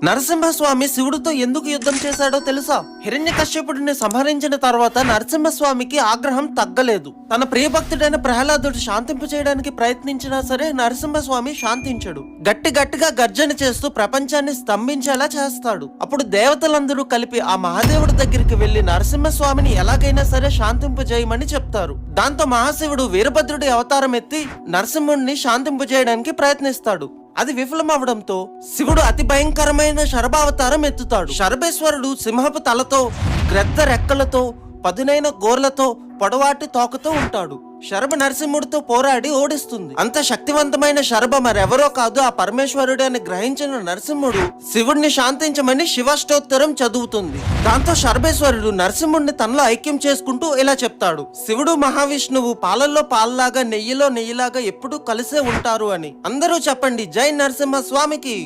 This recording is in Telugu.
నరసింహస్వామి శివుడితో ఎందుకు యుద్ధం చేశాడో తెలుసా? హిరణ్యకశ్యపుడిని సంహరించిన తర్వాత నరసింహస్వామికి ఆగ్రహం తగ్గలేదు. తన ప్రియభక్తుడైన ప్రహ్లాదుడు శాంతింపు చేయడానికి ప్రయత్నించినా సరే నరసింహస్వామి శాంతించడు. గట్టిగా గర్జన చేస్తూ ప్రపంచాన్ని స్తంభించేలా చేస్తాడు. అప్పుడు దేవతలందరూ కలిపి ఆ మహాదేవుడి దగ్గరికి వెళ్లి నరసింహస్వామిని ఎలాగైనా సరే శాంతింపు చేయమని చెప్తారు. దాంతో మహాశివుడు వీరభద్రుడి అవతారం ఎత్తి నరసింహుడిని శాంతింపు చేయడానికి ప్రయత్నిస్తాడు. అది విఫలమవడంతో శివుడు అతి భయంకరమైన శరభావతారం ఎత్తుతాడు. శరభేశ్వరుడు సింహపు తలతో, గ్రద్ద రెక్కలతో, పదునైన గోర్లతో, పొడవాటి తోకతో ఉంటాడు. శరభ నరసింహుడితో పోరాడి ఓడిస్తుంది. అంత శక్తివంతమైన శరభ మరెవరో కాదు, ఆ పరమేశ్వరుడు అని గ్రహించిన నరసింహుడు శివుడిని శాంతించమని శివాష్టోత్తరం చదువుతుంది. దాంతో శరభేశ్వరుడు నరసింహుడిని తనలో ఐక్యం చేసుకుంటూ ఇలా చెప్తాడు: శివుడు మహావిష్ణువు పాలల్లో పాలలాగా నెయ్యిలో నెయ్యిలాగా ఎప్పుడూ కలిసే ఉంటారు అని. అందరూ చెప్పండి, జై నరసింహ స్వామికి.